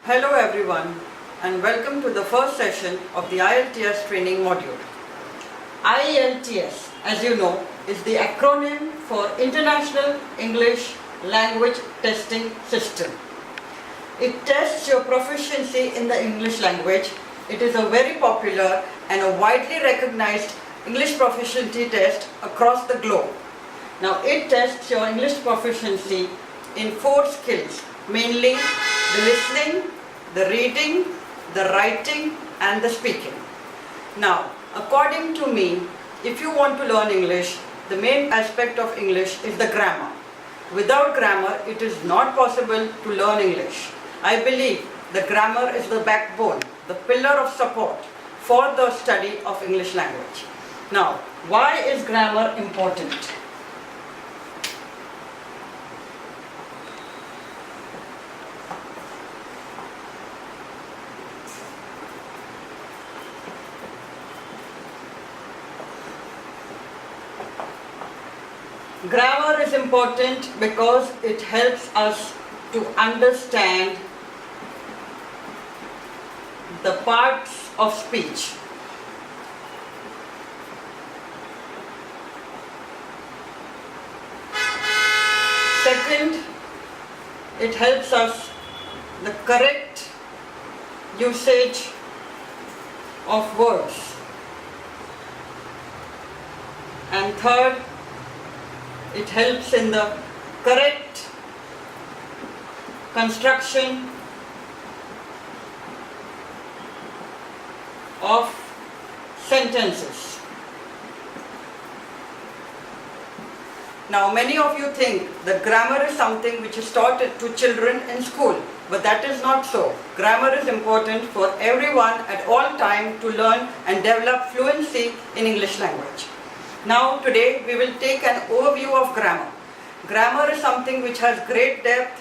Hello everyone and welcome to the first session of the IELTS training module. IELTS, as you know, is the acronym for International English Language Testing System. It tests your proficiency in the English language. It is a very popular and a widely recognized English proficiency test across the globe. Now it tests your English proficiency in 4 skills, mainly the listening, the reading, the writing and the speaking. Now, according to me, if you want to learn English, the main aspect of English is the grammar. Without grammar, it is not possible to learn English. I believe the grammar is the backbone, the pillar of support for the study of English language. Now, why is grammar important? Grammar is important because it helps us to understand the parts of speech. Second, it helps us the correct usage of words. And third, it helps in the correct construction of sentences. Now, many of you think that grammar is something which is taught to children in school, but that is not so. Grammar is important for everyone at all time to learn and develop fluency in English language. Now today we will take an overview of grammar. Grammar is something which has great depth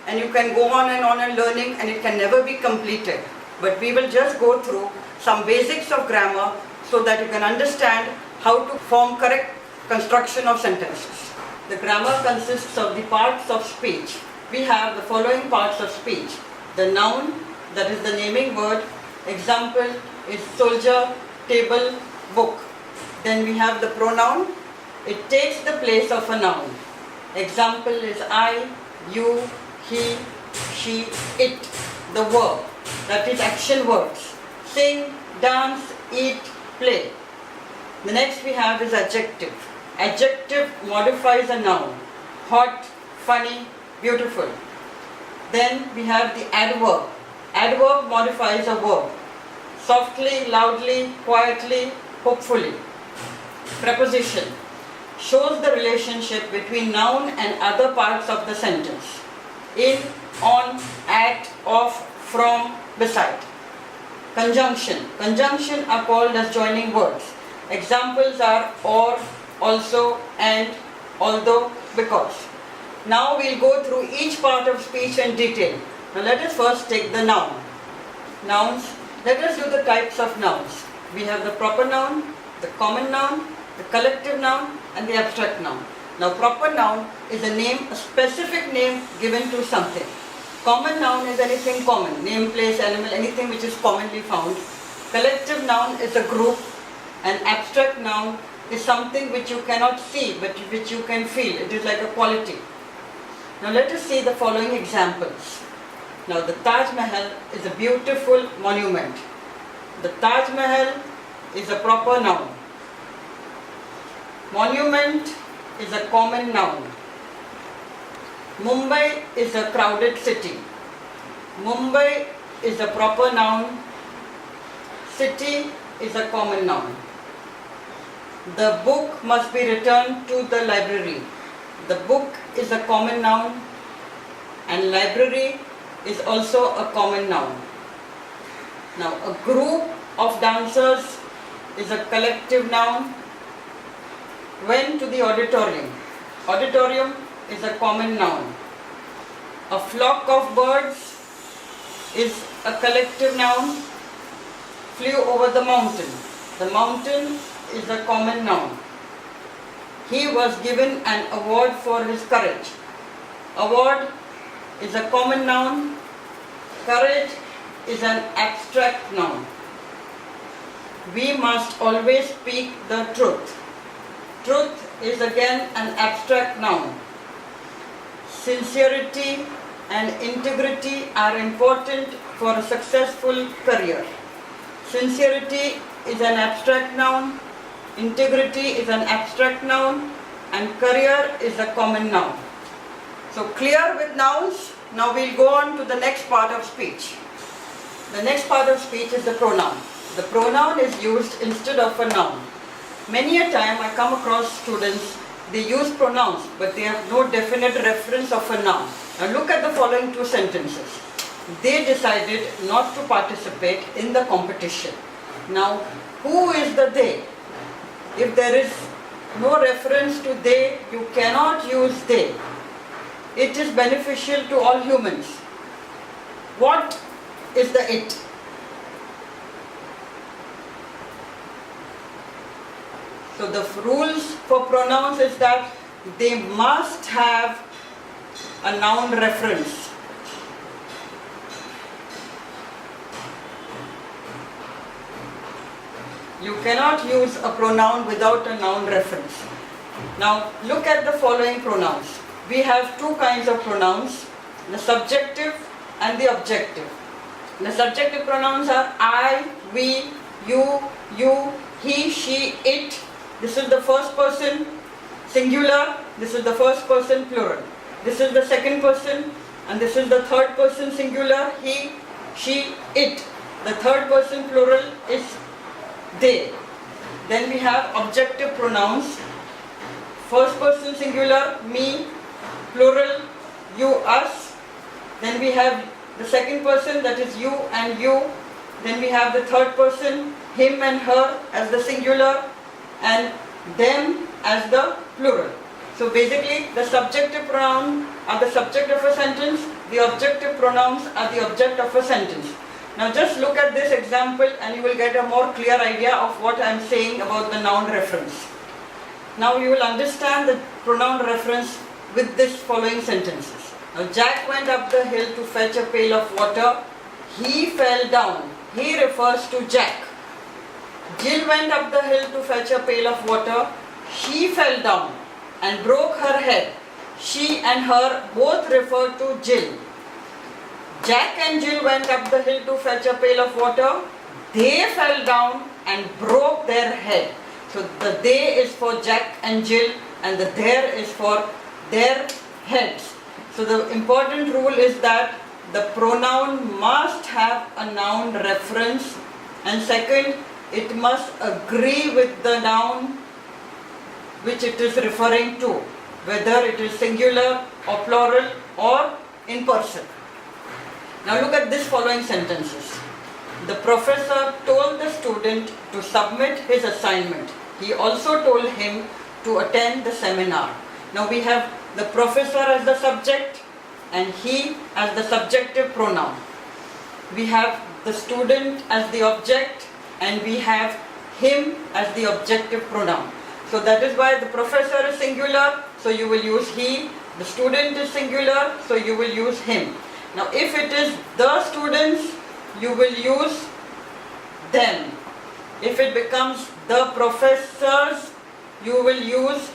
and you can go on and learning and it can never be completed. But we will just go through some basics of grammar so that you can understand how to form correct construction of sentences. The grammar consists of the parts of speech. We have the following parts of speech. The noun, that is the naming word. Example is soldier, table, book. Then we have the pronoun. It takes the place of a noun. Example is I, you, he, she, it. The verb, that is action words. Sing, dance, eat, play. The next we have is adjective. Adjective modifies a noun. Hot, funny, beautiful. Then we have the adverb. Adverb modifies a verb. Softly, loudly, quietly, hopefully. Preposition shows the relationship between noun and other parts of the sentence. In, on, at, of, from, beside. Conjunction. Conjunction are called as joining words. Examples are or, also, and, although, because. Now we'll go through each part of speech in detail. Now let us first take the noun. Nouns. Let us do the types of nouns. We have the proper noun, the common noun, the collective noun and the abstract noun. Now proper noun is a name, a specific name given to something. Common noun is anything common, name, place, animal, anything which is commonly found. Collective noun is a group and abstract noun is something which you cannot see but which you can feel. It is like a quality. Now let us see the following examples. Now the Taj Mahal is a beautiful monument. The Taj Mahal is a proper noun. Monument is a common noun. Mumbai is a crowded city. Mumbai is a proper noun. City is a common noun. The book must be returned to the library. The book is a common noun and library is also a common noun. Now a group of dancers is a collective noun. Went to the auditorium. Auditorium is a common noun. A flock of birds is a collective noun. Flew over the mountain. The mountain is a common noun. He was given an award for his courage. Award is a common noun. Courage is an abstract noun. We must always speak the truth. Truth is again an abstract noun. Sincerity and integrity are important for a successful career. Sincerity is an abstract noun, integrity is an abstract noun, and career is a common noun. So clear with nouns. Now we'll go on to the next part of speech. The next part of speech is the pronoun. The pronoun is used instead of a noun. Many a time I come across students, they use pronouns but they have no definite reference of a noun. Now look at the following two sentences. They decided not to participate in the competition. Now who is the they? If there is no reference to they, you cannot use they. It is beneficial to all humans. What is the it? So the rules for pronouns is that they must have a noun reference. You cannot use a pronoun without a noun reference. Now look at the following pronouns. We have two kinds of pronouns, the subjective and the objective. The subjective pronouns are I, we, you, he, she, it. This is the first person singular, this is the first person plural. This is the second person and this is the third person singular, he, she, it. The third person plural is they. Then we have objective pronouns. First person singular, me, plural, you, us. Then we have the second person, that is you and you. Then we have the third person, him and her as the singular and them as the plural. So basically the subjective pronoun are the subject of a sentence, the objective pronouns are the object of a sentence. Now just look at this example and you will get a more clear idea of what I am saying about the noun reference. Now you will understand the pronoun reference with this following sentences. Now Jack went up the hill to fetch a pail of water. He fell down. He refers to Jack. Jill went up the hill to fetch a pail of water. She fell down and broke her head. She and her both refer to Jill. Jack and Jill went up the hill to fetch a pail of water. They fell down and broke their head. So the they is for Jack and Jill and the there is for their heads. So the important rule is that the pronoun must have a noun reference, and second, it must agree with the noun which it is referring to, whether it is singular or plural or in person. Now look at this following sentences. The professor told the student to submit his assignment. He also told him to attend the seminar. Now we have the professor as the subject and he as the subjective pronoun. We have the student as the object and we have him as the objective pronoun. So that is why the professor is singular, so you will use he. The student is singular, so you will use him. Now if it is the students, you will use them. If it becomes the professors, you will use,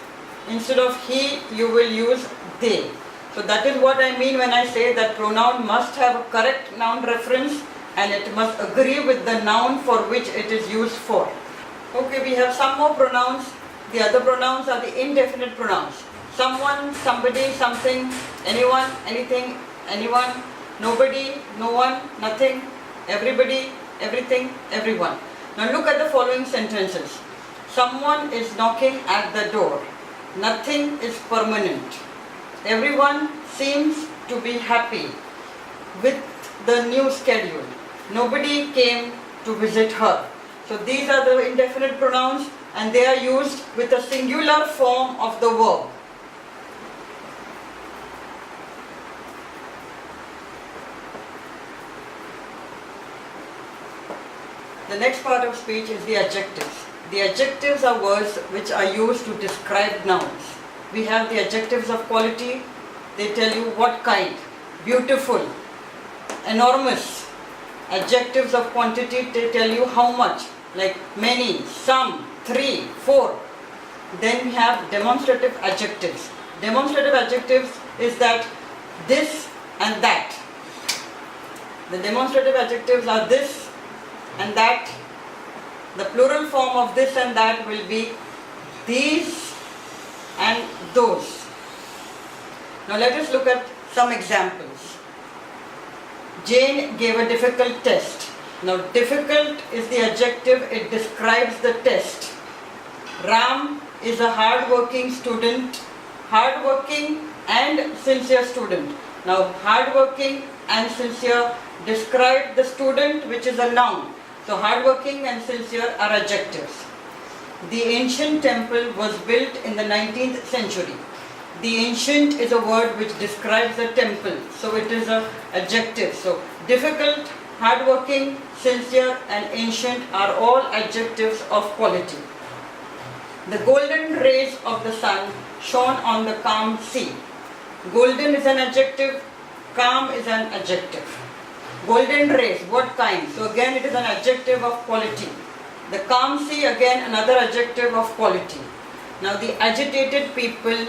instead of he, you will use they. So that is what I mean when I say that pronoun must have a correct noun reference and it must agree with the noun for which it is used for. Okay, we have some more pronouns. The other pronouns are the indefinite pronouns. Someone, somebody, something, anyone, anything, anyone, nobody, no one, nothing, everybody, everything, everyone. Now look at the following sentences. Someone is knocking at the door. Nothing is permanent. Everyone seems to be happy with the new schedule. Nobody came to visit her. So these are the indefinite pronouns and they are used with a singular form of the verb. The next part of speech is the adjectives. The adjectives are words which are used to describe nouns. We have the adjectives of quality. They tell you what kind. Beautiful, enormous. Adjectives of quantity, they tell you how much, like many, some, 3, 4. Then we have demonstrative adjectives. Demonstrative adjectives is that this and that. The demonstrative adjectives are this and that. The plural form of this and that will be these and those. Now let us look at some examples. Jane gave a difficult test. Now difficult is the adjective, it describes the test. Ram is a hard-working student, hard-working and sincere student. Now hard-working and sincere describe the student, which is a noun. So hard-working and sincere are adjectives. The ancient temple was built in the 19th century. The ancient is a word which describes the temple, so it is an adjective. So difficult, hardworking, sincere and ancient are all adjectives of quality. The golden rays of the sun shone on the calm sea. Golden is an adjective, calm is an adjective. Golden rays, what kind? So again it is an adjective of quality. The calm sea, again another adjective of quality. Now the agitated people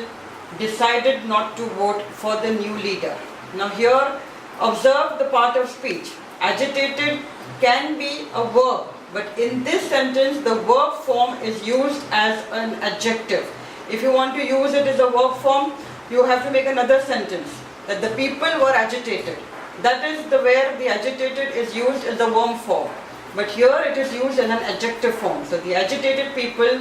decided not to vote for the new leader. Now here, observe the part of speech. Agitated can be a verb, but in this sentence the verb form is used as an adjective. If you want to use it as a verb form, you have to make another sentence, that the people were agitated. That is where the agitated is used as a verb form. But here it is used as an adjective form. So the agitated people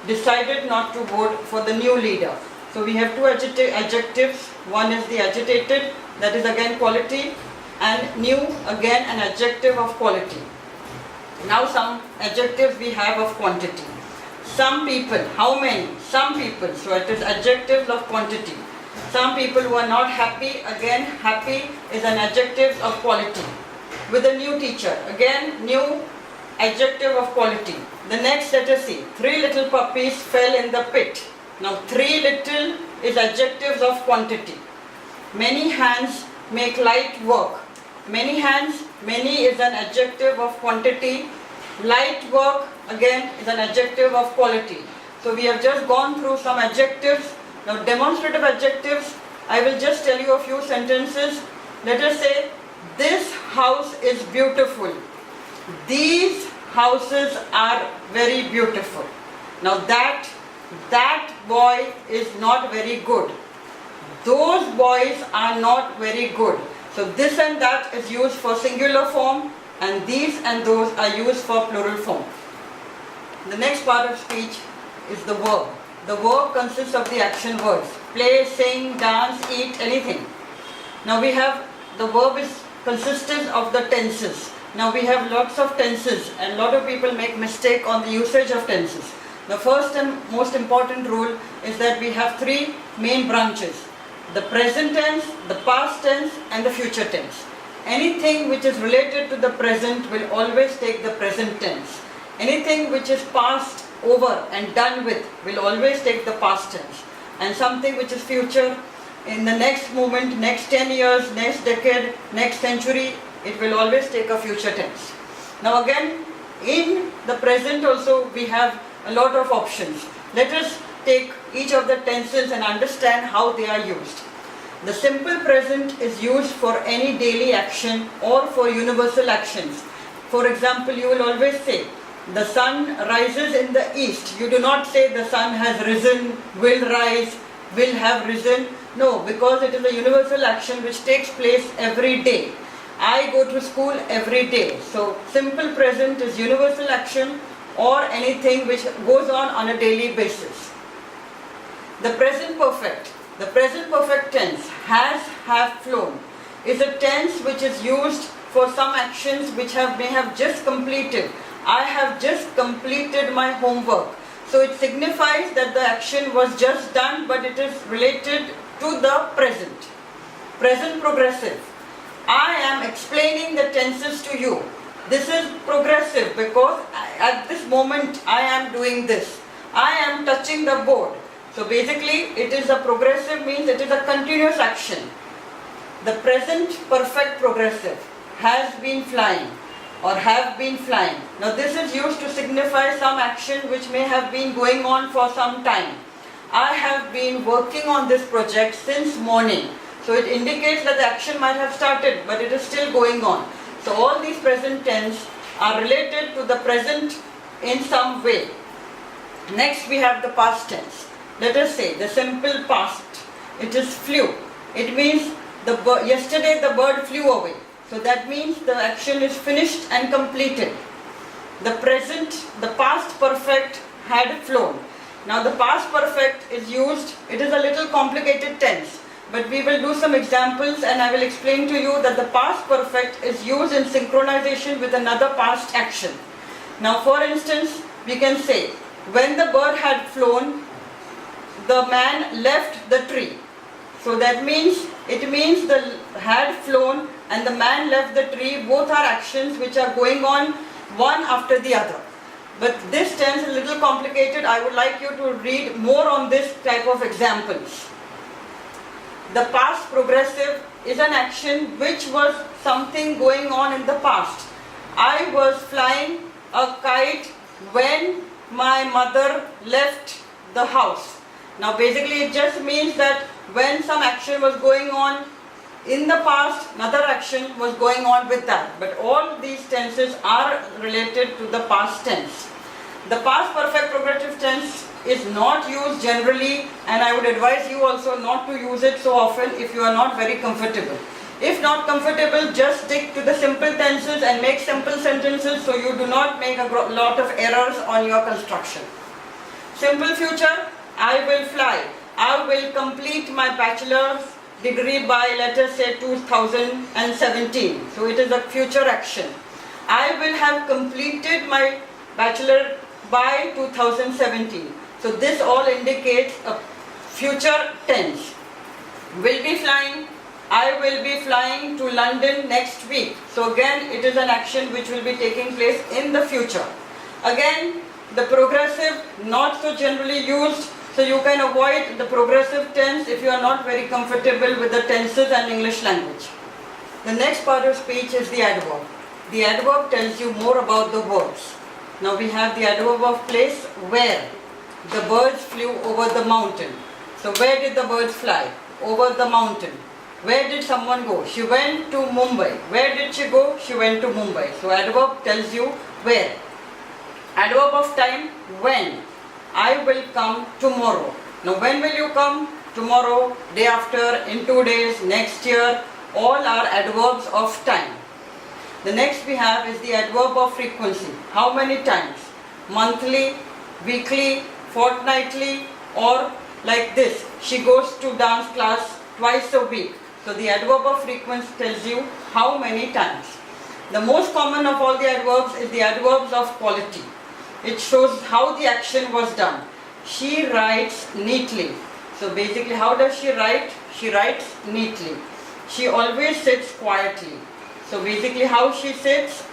decided not to vote for the new leader. So we have two adjectives. One is the agitated, that is again quality, and new, again an adjective of quality. Now some adjectives we have of quantity. Some people, how many? Some people, so it is adjectives of quantity. Some people who are not happy, again happy is an adjective of quality. With a new teacher, again new, adjective of quality. The next, let us see, 3 little puppies fell in the pit. Now 3 little is adjectives of quantity. Many hands make light work. Many hands, many is an adjective of quantity. Light work, again is an adjective of quality. So we have just gone through some adjectives. Now demonstrative adjectives, I will just tell you a few sentences. Let us say, this house is beautiful. These houses are very beautiful. Now that boy is not very good. Those boys are not very good. So this and that is used for singular form, and these and those are used for plural form. The next part of speech is the verb. The verb consists of the action words. Play, sing, dance, eat, anything. Now we have, the verb is consistent of the tenses. Now we have lots of tenses, and a lot of people make mistake on the usage of tenses. The first and most important rule is that we have 3 main branches. The present tense, the past tense and the future tense. Anything which is related to the present will always take the present tense. Anything which is passed over and done with will always take the past tense. And something which is future, in the next moment, next 10 years, next decade, next century, it will always take a future tense. Now again, in the present also we have a lot of options. Let us take each of the tenses and understand how they are used. The simple present is used for any daily action or for universal actions. For example, you will always say, the sun rises in the east. You do not say the sun has risen, will rise, will have risen. No, because it is a universal action which takes place every day. I go to school every day. So simple present is universal action or anything which goes on a daily basis. The present perfect tense, has, have, flown, is a tense which is used for some actions which may have just completed. I have just completed my homework. So it signifies that the action was just done, but it is related to the present. Present progressive. I am explaining the tenses to you. This is progressive because at this moment I am doing this. I am touching the board. So basically it is a progressive, means it is a continuous action. The present perfect progressive. has been flying or have been flying. Now this is used to signify some action which may have been going on for some time. I have been working on this project since morning. So it indicates that the action might have started, but it is still going on. So all these present tense are related to the present in some way. Next we have the past tense. Let us say the simple past. It is flew. It means yesterday the bird flew away. So that means the action is finished and completed. The present, the past perfect had flown. Now the past perfect is used, it is a little complicated tense, but we will do some examples and I will explain to you that the past perfect is used in synchronization with another past action. Now for instance, we can say, when the bird had flown, the man left the tree. So that means, it means the had flown and the man left the tree, both are actions which are going on one after the other. But this tense is a little complicated. I would like you to read more on this type of examples. The past progressive is an action which was something going on in the past. I was flying a kite when my mother left the house. Now basically it just means that when some action was going on in the past, another action was going on with that. But all these tenses are related to the past tense. The past perfect progressive tense is not used generally, and I would advise you also not to use it so often if you are not very comfortable. If not comfortable, just stick to the simple tenses and make simple sentences so you do not make a lot of errors on your construction. Simple future, I will fly. I will complete my bachelor's degree by, let us say, 2017. So it is a future action. I will have completed my bachelor by 2017. So this all indicates a future tense. Will be flying. I will be flying to London next week. So again, it is an action which will be taking place in the future. Again, the progressive, not so generally used. So you can avoid the progressive tense if you are not very comfortable with the tenses and English language. The next part of speech is the adverb. The adverb tells you more about the verbs. Now we have the adverb of place, where. The birds flew over the mountain. So where did the birds fly? Over the mountain. Where did someone go? She went to Mumbai. Where did she go? She went to Mumbai. So adverb tells you where. Adverb of time, when. I will come tomorrow. Now when will you come? Tomorrow, day after, in 2 days, next year. All are adverbs of time. The next we have is the adverb of frequency. How many times? Monthly, weekly, fortnightly, or like this. She goes to dance class twice a week. So the adverb of frequency tells you how many times. The most common of all the adverbs is the adverbs of quality. It shows how the action was done. She writes neatly. So basically, how does she write? She writes neatly. She always sits quietly. So basically, how she sits?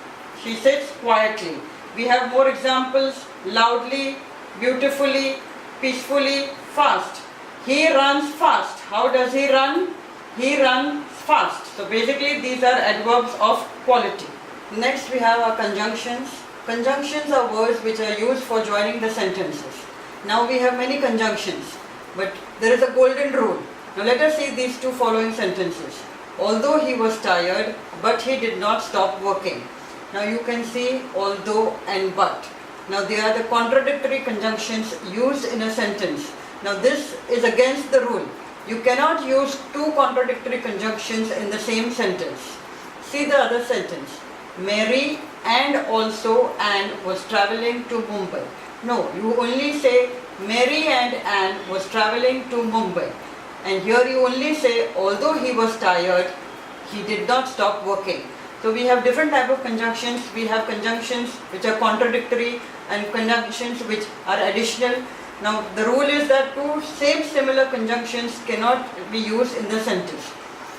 She sits quietly. We have more examples: loudly, beautifully, peacefully, fast. He runs fast. How does he run? He runs fast. So basically, these are adverbs of quality. Next, we have our conjunctions. Conjunctions are words which are used for joining the sentences. Now we have many conjunctions, but there is a golden rule. Now let us see these two following sentences. Although he was tired, but he did not stop working. Now you can see although and but. Now they are the contradictory conjunctions used in a sentence. Now this is against the rule. You cannot use two contradictory conjunctions in the same sentence. See the other sentence. Mary and also Anne was travelling to Mumbai. No, you only say Mary and Anne was travelling to Mumbai. And here you only say although he was tired, he did not stop working. So we have different type of conjunctions. We have conjunctions which are contradictory and conjunctions which are additional. Now the rule is that two same similar conjunctions cannot be used in the sentence.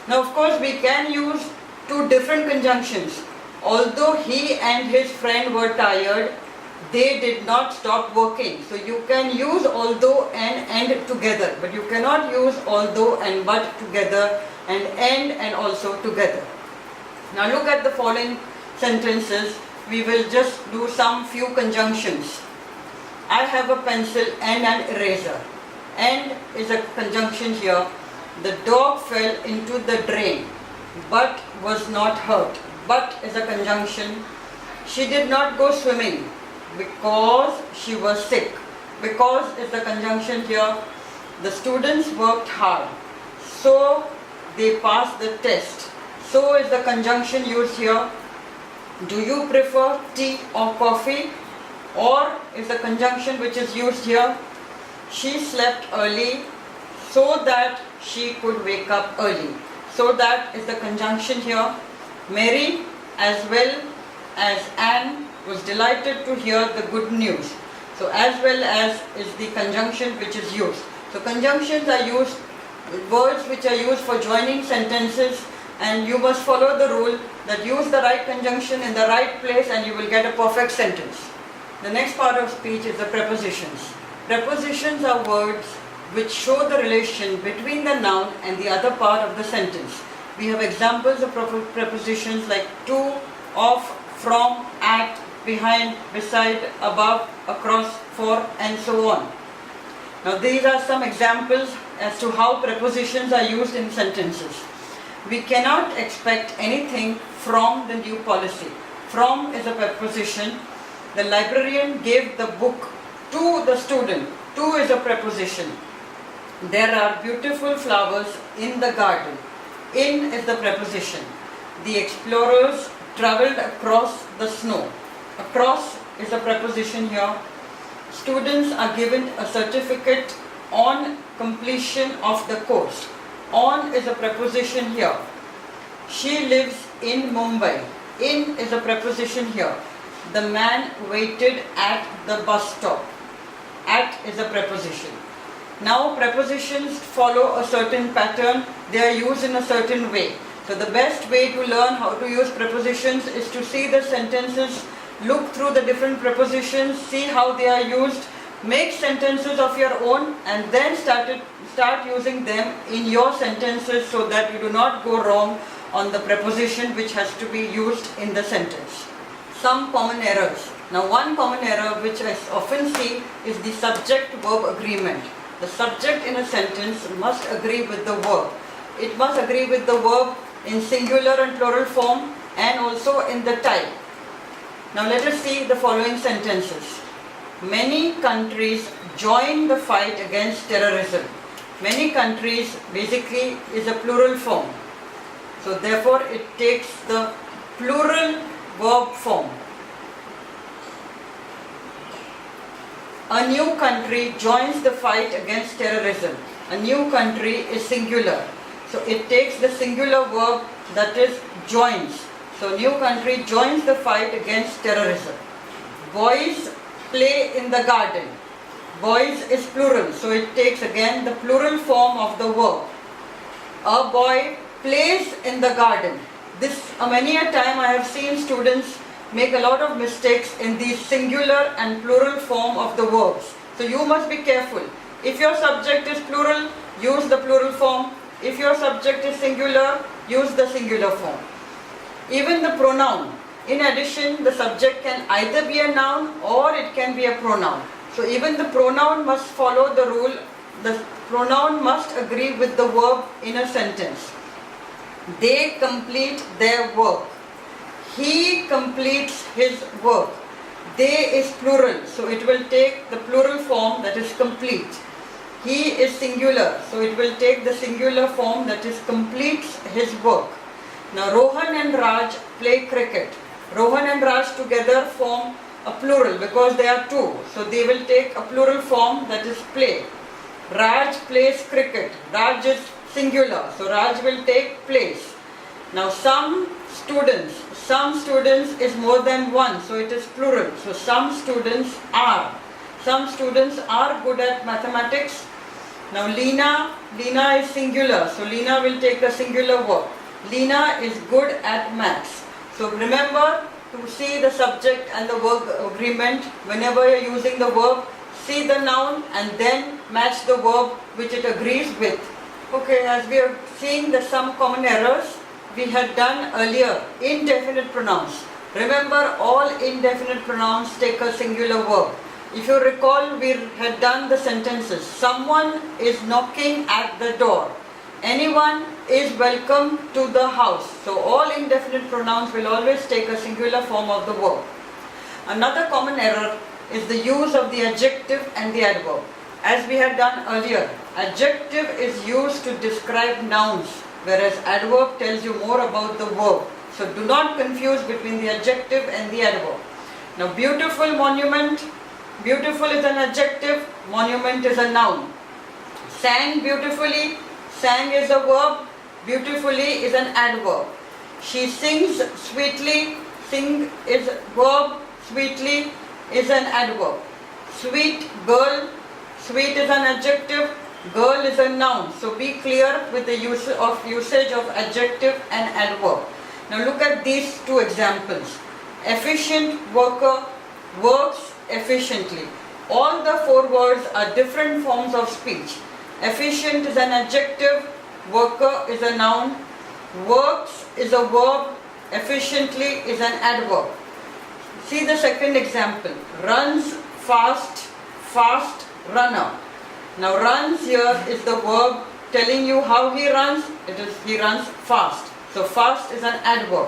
Now of course we can use two different conjunctions. Although he and his friend were tired, they did not stop working. So you can use although and together, but you cannot use although and but together and also together. Now look at the following sentences. We will just do some few conjunctions. I have a pencil and an eraser. And is a conjunction here. The dog fell into the drain but was not hurt. But is a conjunction. She did not go swimming because she was sick. Because is the conjunction here. The students worked hard, so they passed the test. So is the conjunction used here. Do you prefer tea or coffee? Or is the conjunction which is used here. She slept early so that she could wake up early. So that is the conjunction here. Mary as well as Anne was delighted to hear the good news. So as well as is the conjunction which is used. So conjunctions are used, words which are used for joining sentences, and you must follow the rule that use the right conjunction in the right place and you will get a perfect sentence. The next part of speech is the prepositions. Prepositions are words which show the relation between the noun and the other part of the sentence. We have examples of prepositions like to, of, from, at, behind, beside, above, across, for, and so on. Now these are some examples as to how prepositions are used in sentences. We cannot expect anything from the new policy. From is a preposition. The librarian gave the book to the student. To is a preposition. There are beautiful flowers in the garden. In is the preposition. The explorers travelled across the snow. Across is a preposition here. Students are given a certificate on completion of the course. On is a preposition here. She lives in Mumbai. In is a preposition here. The man waited at the bus stop. At is a preposition. Now prepositions follow a certain pattern. They are used in a certain way. So the best way to learn how to use prepositions is to see the sentences, look through the different prepositions, see how they are used, make sentences of your own, and then start using them in your sentences so that you do not go wrong on the preposition which has to be used in the sentence. Some common errors. Now one common error which I often see is the subject-verb agreement. The subject in a sentence must agree with the verb. It must agree with the verb in singular and plural form and also in the type. Now let us see the following sentences. Many countries join the fight against terrorism. Many countries basically is a plural form. So therefore it takes the plural verb form. A new country joins the fight against terrorism. A new country is singular. So it takes the singular verb, that is joins. So new country joins the fight against terrorism. Boys play in the garden. Boys is plural, so it takes again the plural form of the verb. A boy plays in the garden. This many a time I have seen students make a lot of mistakes in the singular and plural form of the verbs. So you must be careful. If your subject is plural, use the plural form. If your subject is singular, use the singular form. Even the pronoun. In addition, the subject can either be a noun or it can be a pronoun. So even the pronoun must follow the rule. The pronoun must agree with the verb in a sentence. They complete their work. He completes his work. They is plural, so it will take the plural form, that is complete. He is singular, so it will take the singular form, that is completes his work. Now Rohan and Raj play cricket. Rohan and Raj together form a plural because they are two. So they will take a plural form, that is play. Raj plays cricket. Raj is singular, so Raj will take plays. Now some students is more than one, so it is plural. So some students are good at mathematics. Now Leena is singular, so Leena will take a singular verb. Leena is good at maths. So remember to see the subject and the verb agreement. Whenever you are using the verb, see the noun and then match the verb which it agrees with. Okay, as we are seeing some common errors, we had done earlier, indefinite pronouns. Remember, all indefinite pronouns take a singular verb. If you recall, we had done the sentences. Someone is knocking at the door. Anyone is welcome to the house. So all indefinite pronouns will always take a singular form of the verb. Another common error is the use of the adjective and the adverb. As we had done earlier, adjective is used to describe nouns, whereas adverb tells you more about the verb. So do not confuse between the adjective and the adverb. Now, beautiful monument. Beautiful is an adjective, monument is a noun. Sang beautifully, sang is a verb, beautifully is an adverb. She sings sweetly, sing is verb, sweetly is an adverb. Sweet girl, sweet is an adjective, girl is a noun. So be clear with the usage of adjective and adverb. Now look at these two examples. Efficient worker, works efficiently. All the four words are different forms of speech. Efficient is an adjective, worker is a noun, works is a verb, efficiently is an adverb. See the second example. Runs fast, fast runner. Now runs here is the verb telling you how he runs. It is he runs fast. So fast is an adverb.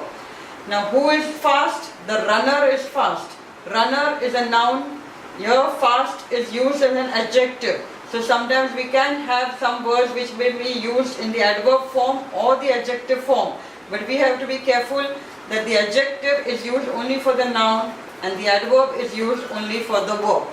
Now who is fast? The runner is fast. Runner is a noun. Here fast is used as an adjective. So sometimes we can have some words which may be used in the adverb form or the adjective form. But we have to be careful that the adjective is used only for the noun and the adverb is used only for the verb.